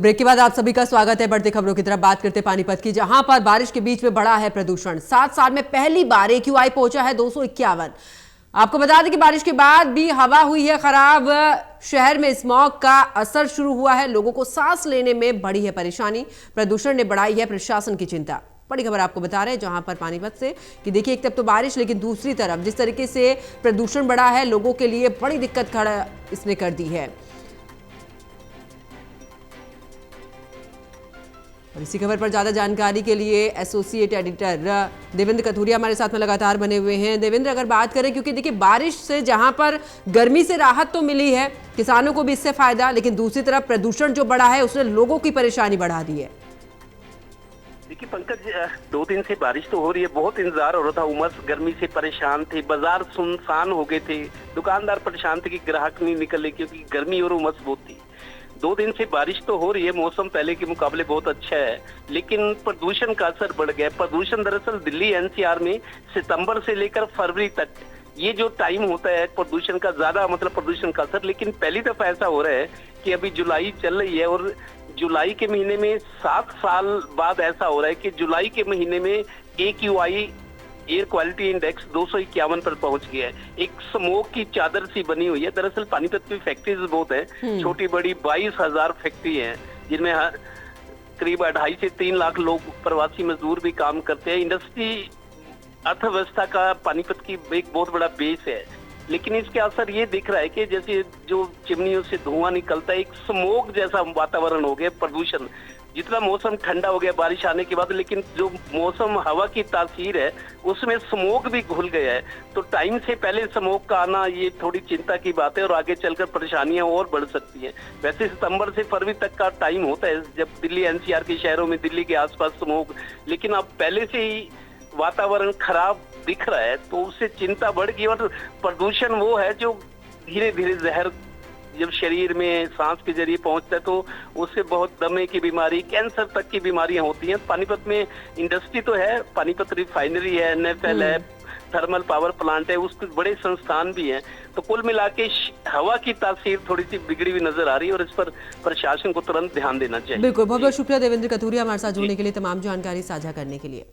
Break के बाद आप सभी का स्वागत है। बढ़ती खबरों की तरफ बात करते पानीपत की, जहां पर बारिश के बीच में बढ़ा है प्रदूषण। 7 साल में पहली बार AQI पहुंचा है 251। आपको बता दें कि बारिश के बाद भी हवा हुई है खराब। शहर में स्मॉग का असर शुरू हुआ है, लोगों को सांस लेने में बढ़ी है परेशानी। प्रदूषण ने बढ़ाई है प्रशासन की चिंता। बड़ी खबर आपको बता रहे हैं जहां पर पानीपत से कि देखिए, एक तरफ तो बारिश, लेकिन दूसरी तरफ जिस तरीके से प्रदूषण बढ़ा है, लोगों के लिए बड़ी दिक्कत खड़ा इसने कर दी है। और इसी खबर पर ज्यादा जानकारी के लिए एसोसिएट एडिटर देवेंद्र कथूरिया हमारे साथ में लगातार बने हुए हैं। देवेंद्र, अगर बात करें, क्योंकि देखिए बारिश से जहां पर गर्मी से राहत तो मिली है, किसानों को भी इससे फायदा, लेकिन दूसरी तरफ प्रदूषण जो बढ़ा है उसने लोगों की परेशानी बढ़ा दी है। देखिए पंकज, 2 दिन से बारिश तो हो रही है, बहुत इंतजार हो रहा था। उमस गर्मी से परेशान थे, बाजार सुनसान हो गए थे, दुकानदार परेशान थे कि ग्राहक नहीं निकले क्योंकि गर्मी और उमस बहुत थी। 2 दिन से बारिश तो हो रही है, मौसम पहले के मुकाबले बहुत अच्छा है, लेकिन प्रदूषण का असर बढ़ गया। प्रदूषण दरअसल दिल्ली NCR में सितंबर से लेकर फरवरी तक ये जो टाइम होता है प्रदूषण का, ज्यादा मतलब प्रदूषण का असर, लेकिन पहली दफा ऐसा हो रहा है कि अभी जुलाई चल रही है और जुलाई के महीने में 7 साल बाद ऐसा हो रहा है कि जुलाई के महीने में AQI एयर क्वालिटी इंडेक्स 251 पर पहुंच गया है। एक स्मोक की चादर सी बनी हुई है। दरअसल पानीपत की फैक्ट्रीज बहुत है, छोटी बड़ी 22,000 फैक्ट्री है, जिनमें करीब 2.5 से 3 लाख लोग प्रवासी मजदूर भी काम करते हैं। इंडस्ट्री अर्थव्यवस्था का पानीपत की एक बहुत बड़ा बेस है, लेकिन इसके असर ये दिख रहा है कि जैसे जो चिमनियों से धुआं निकलता है, एक स्मोक जैसा वातावरण हो गया। प्रदूषण, जितना मौसम ठंडा हो गया बारिश आने के बाद, लेकिन जो मौसम हवा की तासीर है उसमें स्मोक भी घुल गया है। तो टाइम से पहले स्मोक का आना ये थोड़ी चिंता की बात है और आगे चलकर परेशानियां और बढ़ सकती हैं। वैसे सितंबर से फरवरी तक का टाइम होता है जब दिल्ली NCR के शहरों में, दिल्ली के आसपास स्मोक, लेकिन अब पहले से ही वातावरण खराब दिख रहा है तो उससे चिंता बढ़ गई। और प्रदूषण वो है जो धीरे धीरे जहर जब शरीर में सांस के जरिए पहुंचता है तो उससे बहुत दमे की बीमारी, कैंसर तक की बीमारियां होती हैं। पानीपत में इंडस्ट्री तो है, पानीपत रिफाइनरी है, NFL है, थर्मल पावर प्लांट है, उसके बड़े संस्थान भी हैं। तो कुल मिला के हवा की तासीर थोड़ी सी बिगड़ी हुई नजर आ रही है और इस पर प्रशासन को तुरंत ध्यान देना चाहिए। बिल्कुल, बहुत बहुत शुक्रिया देवेंद्र कथूरिया हमारे साथ जुड़ने के लिए, तमाम जानकारी साझा करने के लिए।